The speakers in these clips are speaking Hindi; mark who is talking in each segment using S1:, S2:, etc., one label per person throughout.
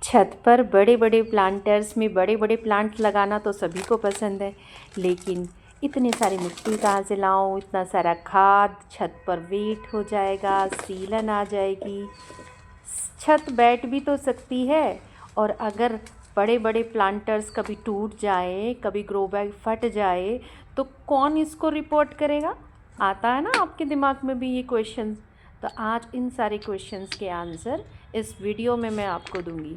S1: छत पर बड़े बड़े प्लांटर्स में बड़े बड़े प्लांट लगाना तो सभी को पसंद है, लेकिन इतनी सारी मिट्टी कहाँ से लाऊं, इतना सारा खाद, छत पर वेट हो जाएगा, सीलन आ जाएगी। छत बैठ भी तो सकती है, और अगर बड़े बड़े प्लांटर्स कभी टूट जाए, कभी ग्रो बैग फट जाए, तो कौन इसको रिपोर्ट करेगा? आता है ना आपके दिमाग में भी ये क्वेश्चन? तो आज इन सारे क्वेश्चंस के आंसर इस वीडियो में मैं आपको दूंगी।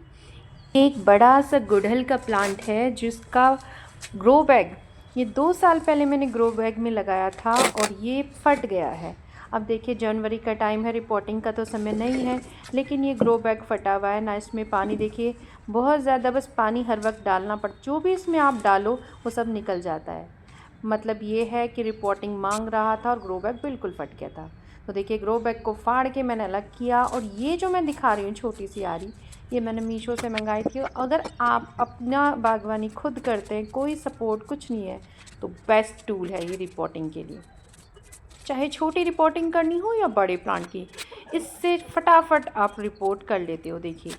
S1: एक बड़ा सा गुड़हल का प्लांट है जिसका ग्रो बैग ये 2 साल पहले मैंने ग्रो बैग में लगाया था और ये फट गया है। अब देखिए, जनवरी का टाइम है, रिपोर्टिंग का तो समय नहीं है, लेकिन ये ग्रो बैग फटा हुआ है ना। इसमें पानी देखिए बहुत ज़्यादा, बस पानी हर वक्त डालना पड़ता, जो भी इसमें आप डालो वो सब निकल जाता है। मतलब ये है कि रिपोर्टिंग मांग रहा था और ग्रो बैग बिल्कुल फट गया था। तो देखिए, ग्रो बैग को फाड़ के मैंने अलग किया, और ये जो मैं दिखा रही हूँ छोटी सी आरी, ये मैंने मीशो से मंगाई थी। अगर आप अपना बागवानी खुद करते हैं, कोई सपोर्ट कुछ नहीं है, तो बेस्ट टूल है ये रिपोर्टिंग के लिए। चाहे छोटी रिपोर्टिंग करनी हो या बड़े प्लांट की, इससे फटाफट आप रिपोर्ट कर लेते हो। देखिए,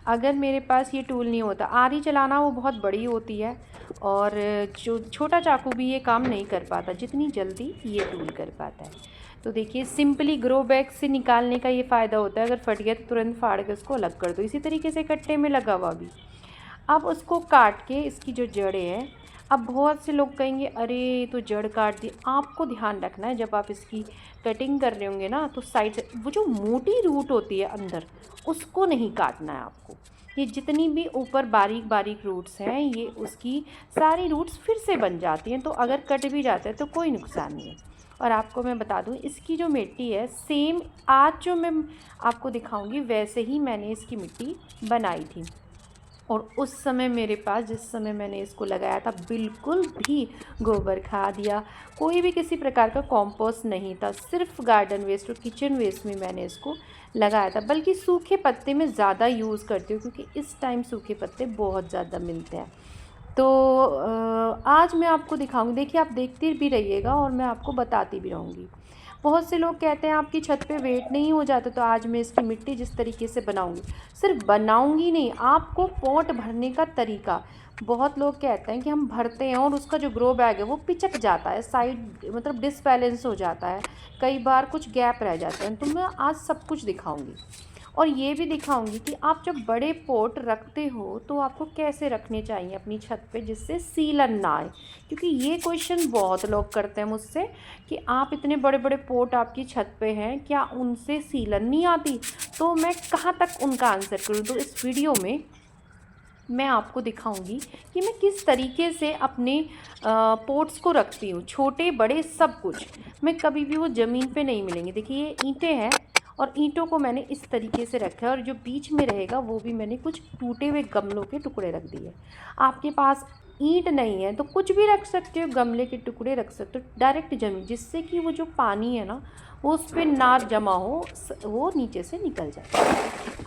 S1: अगर मेरे पास ये टूल नहीं होता, आरी चलाना वो बहुत बड़ी होती है, और जो छोटा चाकू भी ये काम नहीं कर पाता जितनी जल्दी ये टूल कर पाता है। तो देखिए, सिंपली ग्रो बैग से निकालने का ये फ़ायदा होता है, अगर फट गया तो तुरंत फाड़ के उसको अलग कर दो। इसी तरीके से कट्टे में लगा हुआ भी, अब उसको काट के इसकी जो जड़ें हैं, अब बहुत से लोग कहेंगे अरे तो जड़ काट दी। आपको ध्यान रखना है, जब आप इसकी कटिंग कर रहे होंगे ना, तो साइड से वो जो मोटी रूट होती है अंदर, उसको नहीं काटना है आपको। ये जितनी भी ऊपर बारीक बारीक रूट्स हैं, ये उसकी सारी रूट्स फिर से बन जाती हैं, तो अगर कट भी जाता है तो कोई नुकसान नहीं है। और आपको मैं बता दूं, इसकी जो मिट्टी है सेम आज जो मैं आपको दिखाऊंगी वैसे ही मैंने इसकी मिट्टी बनाई थी। और उस समय मेरे पास, जिस समय मैंने इसको लगाया था, बिल्कुल भी गोबर खाद या कोई भी किसी प्रकार का कंपोस्ट नहीं था। सिर्फ गार्डन वेस्ट और किचन वेस्ट में मैंने इसको लगाया था। बल्कि सूखे पत्ते में ज़्यादा यूज़ करती हूँ, क्योंकि इस टाइम सूखे पत्ते बहुत ज़्यादा मिलते हैं। तो आज मैं आपको दिखाऊंगी। देखिए, आप देखते भी रहिएगा और मैं आपको बताती भी रहूँगी। बहुत से लोग कहते हैं आपकी छत पे वेट नहीं हो जाता, तो आज मैं इसकी मिट्टी जिस तरीके से बनाऊंगी, सिर्फ बनाऊंगी नहीं, आपको पॉट भरने का तरीका। बहुत लोग कहते हैं कि हम भरते हैं और उसका जो ग्रो बैग है वो पिचक जाता है, साइड मतलब डिसबैलेंस हो जाता है, कई बार कुछ गैप रह जाते हैं। तो मैं आज सब कुछ दिखाऊंगी, और ये भी दिखाऊंगी कि आप जब बड़े पॉट रखते हो तो आपको कैसे रखने चाहिए अपनी छत पे, जिससे सीलन ना आए। क्योंकि ये क्वेश्चन बहुत लोग करते हैं मुझसे कि आप इतने बड़े बड़े पॉट आपकी छत पे हैं, क्या उनसे सीलन नहीं आती? तो मैं कहाँ तक उनका आंसर करूँ? तो इस वीडियो में मैं आपको दिखाऊंगी कि मैं किस तरीके से अपने पोट्स को रखती हूँ, छोटे बड़े सब कुछ। मैं कभी भी वो ज़मीन पे नहीं मिलेंगे। देखिए, ये ईंटें हैं, और ईंटों को मैंने इस तरीके से रखा है, और जो बीच में रहेगा वो भी मैंने कुछ टूटे हुए गमलों के टुकड़े रख दिए। आपके पास ईंट नहीं है तो कुछ भी रख सकते हो, गमले के टुकड़े रख सकते हो डायरेक्ट ज़मीन, जिससे कि वो जो पानी है ना, वो उस पर ना जमा हो, वो नीचे से निकल जाए।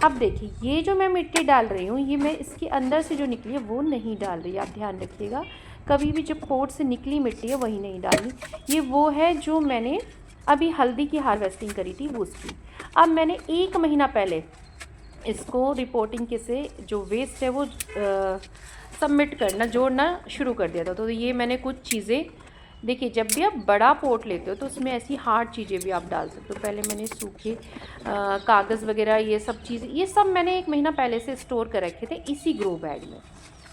S1: अब देखिए, ये जो मैं मिट्टी डाल रही हूँ, ये मैं इसके अंदर से जो निकली है वो नहीं डाल रही। आप ध्यान रखिएगा, कभी भी जो पोट से निकली मिट्टी है वही नहीं डालनी। ये वो है जो मैंने अभी हल्दी की हार्वेस्टिंग करी थी, वो उसकी। अब मैंने 1 महीना पहले इसको रिपोर्टिंग के से जो वेस्ट है वो सबमिट करना, जोड़ना शुरू कर दिया था। तो ये मैंने कुछ चीज़ें, देखिए, जब भी आप बड़ा पोट लेते हो तो उसमें ऐसी हार्ड चीज़ें भी आप डाल सकते हो। पहले मैंने सूखे कागज़ वगैरह, ये सब चीज़ें, ये सब मैंने 1 महीना पहले से स्टोर कर रखे थे इसी ग्रो बैग में।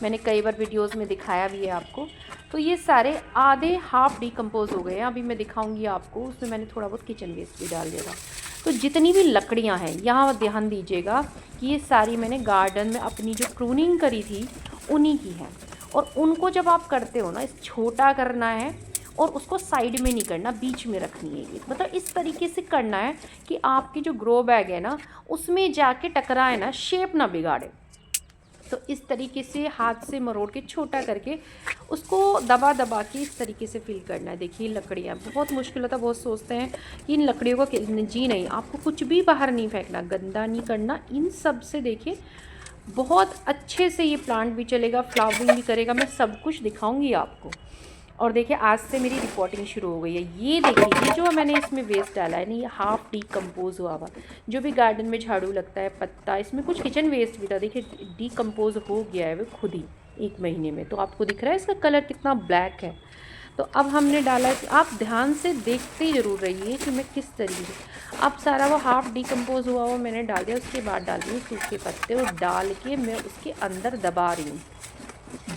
S1: मैंने कई बार वीडियोस में दिखाया भी है आपको। तो ये सारे आधे हाफ डिकम्पोज हो गए हैं, अभी मैं दिखाऊंगी आपको। उसमें मैंने थोड़ा बहुत किचन वेस्ट भी डाल दिया था। तो जितनी भी लकड़ियां हैं, यहाँ ध्यान दीजिएगा कि ये सारी मैंने गार्डन में अपनी जो प्रूनिंग करी थी उन्हीं की है। और उनको जब आप करते हो ना, इस छोटा करना है और उसको साइड में नहीं करना, बीच में रखनी है। ये मतलब इस तरीके से करना है कि आपकी जो ग्रो बैग है ना, उसमें जाके टकराए ना, शेप ना बिगाड़े। तो इस तरीके से हाथ से मरोड़ के छोटा करके उसको दबा दबा के इस तरीके से फिल करना है। देखिए, लकड़ियाँ बहुत मुश्किल होता है, बहुत सोचते हैं कि इन लकड़ियों का जी नहीं, आपको कुछ भी बाहर नहीं फेंकना, गंदा नहीं करना। इन सब से देखिए बहुत अच्छे से ये प्लांट भी चलेगा, फ्लावरिंग भी करेगा। मैं सब कुछ दिखाऊंगी आपको। और देखिए आज से मेरी रिपोर्टिंग शुरू हो गई है। ये देखिए ये जो मैंने इसमें वेस्ट डाला है ना, ये हाफ डीकम्पोज हुआ हुआ, जो भी गार्डन में झाड़ू लगता है, पत्ता, इसमें कुछ किचन वेस्ट भी था, देखिए डीकम्पोज हो गया है वो खुद ही 1 महीने में। तो आपको दिख रहा है इसका कलर कितना ब्लैक है। तो अब हमने डाला है, आप ध्यान से देखते ही ज़रूर रहिए कि मैं किस तरीके से, अब सारा वो हाफ डीकम्पोज हुआ वो मैंने डाल दिया। उसके बाद डाल दिए सूखे पत्ते और डाल के मैं उसके अंदर दबा रही हूँ।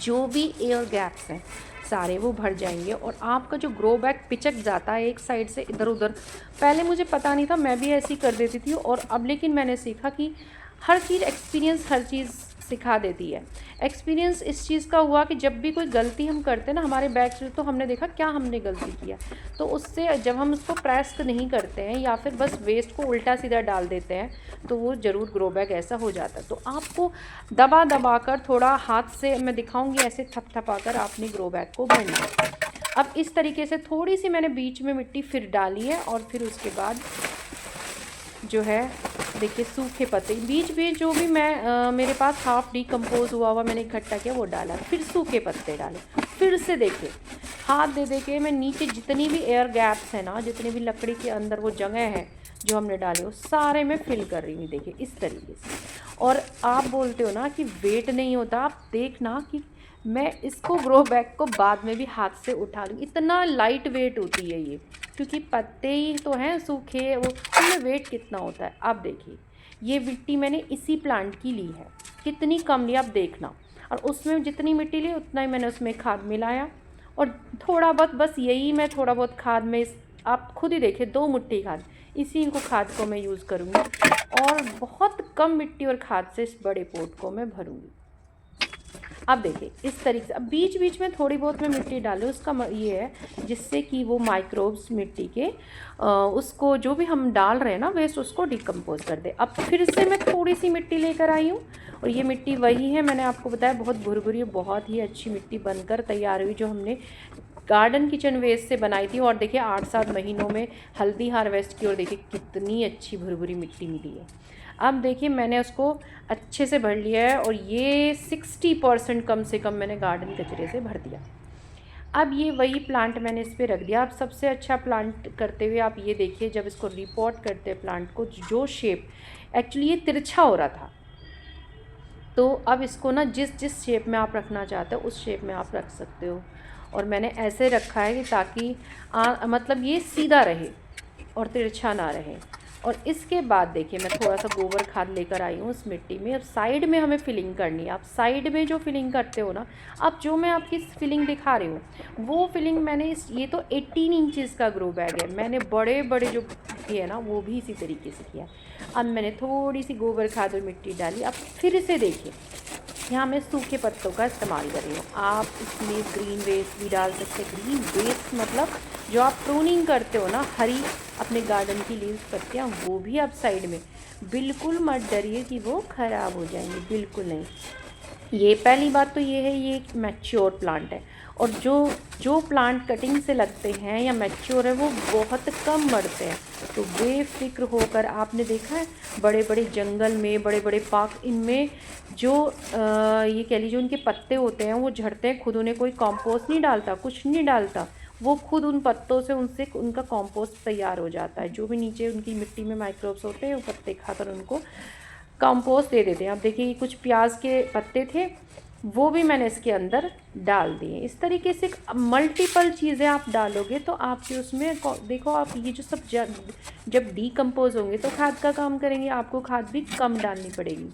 S1: जो भी एयर गैप्स हैं सारे वो भर जाएंगे और आपका जो ग्रो बैग पिचक जाता है एक साइड से इधर उधर। पहले मुझे पता नहीं था, मैं भी ऐसी कर देती थी, और अब लेकिन मैंने सीखा कि हर चीज़ एक्सपीरियंस हर चीज़ सिखा देती है। एक्सपीरियंस इस चीज़ का हुआ कि जब भी कोई गलती हम करते हैं ना हमारे बैग से, तो हमने देखा क्या हमने गलती किया, तो उससे जब हम उसको प्रेस नहीं करते हैं या फिर बस वेस्ट को उल्टा सीधा डाल देते हैं, तो वो ज़रूर ग्रो बैग ऐसा हो जाता है। तो आपको दबा दबा कर थोड़ा हाथ से मैं दिखाऊंगी, ऐसे थपथपा कर आपने ग्रो बैग को भरना है। अब इस तरीके से थोड़ी सी मैंने बीच में मिट्टी फिर डाली है, और फिर उसके बाद जो है देखिए सूखे पत्ते बीच बीच जो भी मैं मेरे पास हाफ डीकम्पोज हुआ मैंने इकट्ठा किया वो डाला, फिर सूखे पत्ते डाले, फिर से देखिए हाथ दे दे के मैं नीचे जितनी भी एयर गैप्स है ना, जितनी भी लकड़ी के अंदर वो जगह है जो हमने डाले वो सारे में फिल कर रही हूँ, देखिए इस तरीके से। और आप बोलते हो ना कि वेट नहीं होता, आप देखना कि मैं इसको ग्रो बैग को बाद में भी हाथ से उठा लूँ, इतना लाइट वेट होती है ये, क्योंकि पत्ते ही तो हैं सूखे, वो उनमें वेट कितना होता है। आप देखिए ये मिट्टी मैंने इसी प्लांट की ली है, कितनी कम ली आप देखना, और उसमें जितनी मिट्टी ली उतना ही मैंने उसमें खाद मिलाया, और थोड़ा बहुत बस यही मैं थोड़ा बहुत खाद में आप खुद ही देखिए 2 मुट्ठी खाद, इसी को खाद को मैं यूज़ करूँगी, और बहुत कम मिट्टी और खाद से इस बड़े पोट को मैं भरूँगी। अब देखिए इस तरीके से, अब बीच बीच में थोड़ी बहुत मैं मिट्टी डालूँ, उसका ये है जिससे कि वो माइक्रोब्स मिट्टी के उसको जो भी हम डाल रहे हैं ना वेस्ट, उसको डिकम्पोज कर दे। अब फिर से मैं थोड़ी सी मिट्टी लेकर आई हूँ, और ये मिट्टी वही है मैंने आपको बताया बहुत भुरभुरी, बहुत ही अच्छी मिट्टी बनकर तैयार हुई, जो हमने गार्डन किचन वेस्ट से बनाई थी। और देखिए 8-7 महीनों में हल्दी हार्वेस्ट की, और देखिए कितनी अच्छी भुरभुरी मिट्टी मिली है। अब देखिए मैंने उसको अच्छे से भर लिया है, और ये 60% कम से कम मैंने गार्डन कचरे से भर दिया। अब ये वही प्लांट मैंने इस पर रख दिया। अब सबसे अच्छा प्लांट करते हुए आप ये देखिए, जब इसको रिपोर्ट करते हैं प्लांट को, जो शेप एक्चुअली ये तिरछा हो रहा था, तो अब इसको ना जिस जिस शेप में आप रखना चाहते हो उस शेप में आप रख सकते हो। और मैंने ऐसे रखा है कि ताकि मतलब ये सीधा रहे और तिरछा ना रहे। और इसके बाद देखिए मैं थोड़ा सा गोबर खाद लेकर आई हूँ उस मिट्टी में। अब साइड में हमें फिलिंग करनी है। आप साइड में जो फिलिंग करते हो ना, अब जो मैं आपकी फिलिंग दिखा रही हूँ वो फिलिंग मैंने ये तो 18 इंचज़ का ग्रो बैग है, मैंने बड़े बड़े जो किए ना वो भी इसी तरीके से किया। अब मैंने थोड़ी सी गोबर खाद और मिट्टी डाली। अब फिर से देखिए यहाँ मैं सूखे पत्तों का इस्तेमाल कर रही हूँ। आप इसमें ग्रीन वेस्ट भी डाल सकते हैं। ग्रीन वेस्ट मतलब जो आप प्रूनिंग करते हो ना, हरी अपने गार्डन की लीव्स पत्तियाँ, वो भी आप साइड में, बिल्कुल मत डरिए कि वो ख़राब हो जाएंगे, बिल्कुल नहीं। ये पहली बात तो ये है, ये एक मैच्योर प्लांट है, और जो प्लांट कटिंग से लगते हैं या मैच्योर है वो बहुत कम मरते हैं। तो बेफिक्र होकर, आपने देखा है बड़े बड़े जंगल में, बड़े बड़े पार्क, इनमें जो ये कह लीजिए उनके पत्ते होते हैं वो झड़ते हैं खुद, उन्हें कोई कंपोस्ट नहीं डालता, कुछ नहीं डालता, वो खुद उन पत्तों से उनसे उनका कंपोस्ट तैयार हो जाता है। जो भी नीचे उनकी मिट्टी में माइक्रोब्स होते हैं वो पत्ते खाकर उनको कंपोस्ट दे देते हैं। अब देखिए कुछ प्याज के पत्ते थे वो भी मैंने इसके अंदर डाल दिए। इस तरीके से मल्टीपल चीज़ें आप डालोगे तो आपके उसमें देखो, आप ये जो सब जब डीकम्पोज होंगे तो खाद का काम करेंगे, आपको खाद भी कम डालनी पड़ेगी,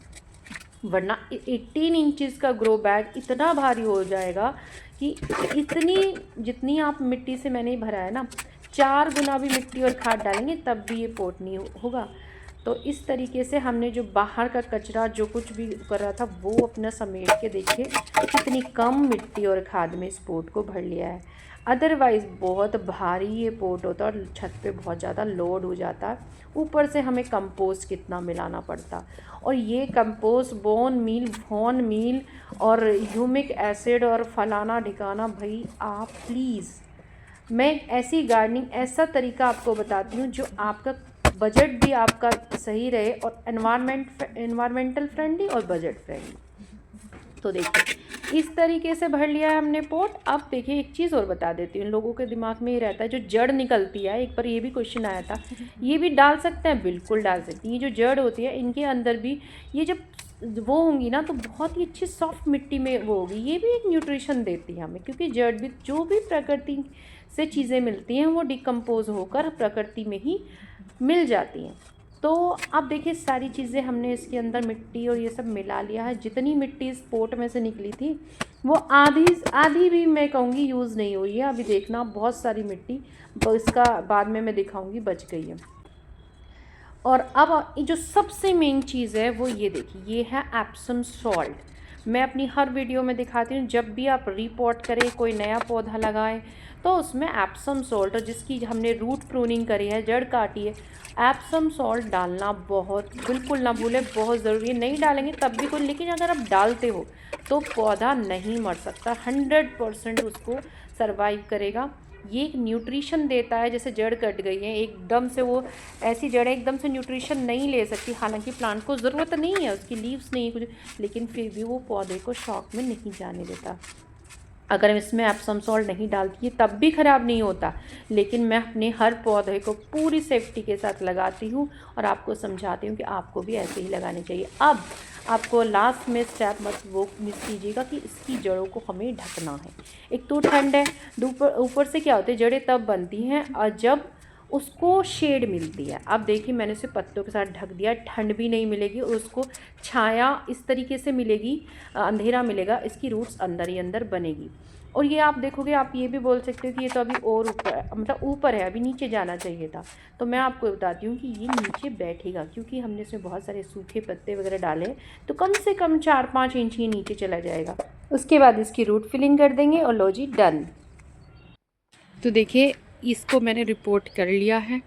S1: वरना 18 इंचज़ का ग्रो बैग इतना भारी हो जाएगा कि इतनी जितनी आप मिट्टी से मैंने भरा है ना, 4 गुना भी मिट्टी और खाद डालेंगे तब भी ये पोट नहीं होगा। तो इस तरीके से हमने जो बाहर का कचरा जो कुछ भी कर रहा था वो अपना समेट के देखिए कितनी कम मिट्टी और खाद में इस पोट को भर लिया है। अदरवाइज़ बहुत भारी ये पोट होता और छत पे बहुत ज़्यादा लोड हो जाता, ऊपर से हमें कंपोस्ट कितना मिलाना पड़ता। और ये कंपोस्ट बोन मील और ह्यूमिक एसिड और फलाना ढिकाना, भाई आप प्लीज़, मैं ऐसी गार्डनिंग ऐसा तरीका आपको बताती हूँ जो आपका बजट भी आपका सही रहे और एनवायरमेंटल फ्रेंडली और बजट फ्रेंडली। तो देखिए इस तरीके से भर लिया है हमने पोट। अब देखिए एक चीज़ और बता देती हूँ, इन लोगों के दिमाग में ये रहता है जो जड़ निकलती है, एक बार ये भी क्वेश्चन आया था, ये भी डाल सकते हैं, बिल्कुल डाल सकते हैं। ये जो जड़ होती है इनके अंदर भी ये जब वो होंगी ना तो बहुत ही अच्छी सॉफ्ट मिट्टी में वो होगी, ये भी एक न्यूट्रिशन देती है हमें, क्योंकि जड़ भी जो भी प्रकृति से चीज़ें मिलती हैं वो डिकम्पोज होकर प्रकृति में ही मिल जाती हैं। तो अब देखिए सारी चीज़ें हमने इसके अंदर मिट्टी और ये सब मिला लिया है। जितनी मिट्टी इस पोट में से निकली थी वो आधी भी मैं कहूँगी यूज़ नहीं हुई है। अभी देखना बहुत सारी मिट्टी इसका बाद में मैं दिखाऊँगी बच गई है। और अब जो सबसे मेन चीज़ है वो ये देखिए, ये है एप्सम सॉल्ट। मैं अपनी हर वीडियो में दिखाती हूँ, जब भी आप रीपॉट करें, कोई नया पौधा लगाएं तो उसमें एप्सम सॉल्ट, और जिसकी हमने रूट प्रूनिंग करी है, जड़ काटी है, एप्सम सॉल्ट डालना बहुत बिल्कुल ना भूलें, बहुत ज़रूरी है। नहीं डालेंगे तब भी कोई, लेकिन अगर आप डालते हो तो पौधा नहीं मर सकता, 100% उसको सर्वाइव करेगा। ये एक न्यूट्रिशन देता है, जैसे जड़ कट गई है एकदम से, वो ऐसी जड़ें एकदम से न्यूट्रिशन नहीं ले सकती, हालांकि प्लांट को ज़रूरत नहीं है, उसकी लीव्स नहीं कुछ, लेकिन फिर भी वो पौधे को शॉक में नहीं जाने देता। अगर इसमें एप्सम सॉल्ट नहीं डालती है तब भी ख़राब नहीं होता, लेकिन मैं अपने हर पौधे को पूरी सेफ्टी के साथ लगाती हूँ और आपको समझाती हूँ कि आपको भी ऐसे ही लगाने चाहिए। अब आपको लास्ट में स्टेप मत वो मिस कीजिएगा कि इसकी जड़ों को हमें ढकना है। एक तो ठंड है, ऊपर से क्या होती है, जड़ें तब बनती हैं और जब उसको शेड मिलती है। अब देखिए मैंने उसे पत्तों के साथ ढक दिया, ठंड भी नहीं मिलेगी और उसको छाया इस तरीके से मिलेगी, अंधेरा मिलेगा, इसकी रूट्स अंदर ही अंदर बनेगी। और ये आप देखोगे, आप ये भी बोल सकते हो कि ये तो अभी और ऊपर, मतलब ऊपर है, अभी नीचे जाना चाहिए था। तो मैं आपको बताती हूँ कि ये नीचे बैठेगा, क्योंकि हमने इसमें बहुत सारे सूखे पत्ते वगैरह डाले, तो कम से कम 4-5 इंच ही नीचे चला जाएगा। उसके बाद इसकी रूट फिलिंग कर देंगे और लो जी डन। तो देखिए इसको मैंने रिपोर्ट कर लिया है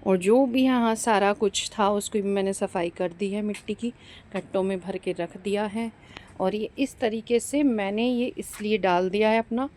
S1: और जो भी यहाँ सारा कुछ था उसको भी मैंने सफाई कर दी है, मिट्टी की कट्टों में भर के रख दिया है। और ये इस तरीके से मैंने ये इसलिए डाल दिया है अपना,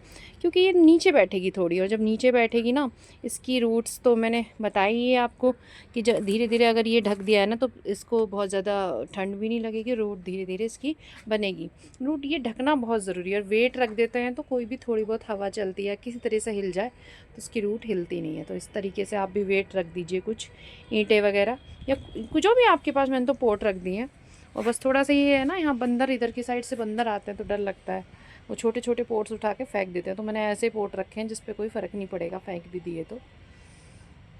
S1: क्योंकि ये नीचे बैठेगी थोड़ी, और जब नीचे बैठेगी ना इसकी रूट्स, तो मैंने बताई है आपको कि धीरे धीरे अगर ये ढक दिया है ना तो इसको बहुत ज़्यादा ठंड भी नहीं लगेगी, रूट धीरे धीरे इसकी बनेगी। रूट ये ढकना बहुत ज़रूरी है, और वेट रख देते हैं तो कोई भी थोड़ी बहुत हवा चलती है किसी तरह से हिल जाए तो इसकी रूट हिलती नहीं है। तो इस तरीके से आप भी वेट रख दीजिए, कुछ ईंटें वगैरह या जो भी आपके पास, मैंने तो पोट रख दी हैं। और बस थोड़ा सा ये है ना, यहाँ बंदर, इधर की साइड से बंदर आते हैं तो डर लगता है, वो छोटे छोटे पोट्स उठा के फेंक देते हैं, तो मैंने ऐसे पोट रखे हैं जिस पे कोई फ़र्क नहीं पड़ेगा, फेंक भी दिए तो।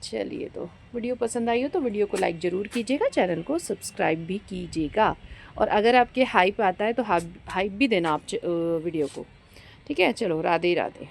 S1: चलिए, तो वीडियो पसंद आई हो तो वीडियो को लाइक ज़रूर कीजिएगा, चैनल को सब्सक्राइब भी कीजिएगा, और अगर आपके हाइप आता है तो हाइप भी देना आप वीडियो को। ठीक है, चलो राधे राधे।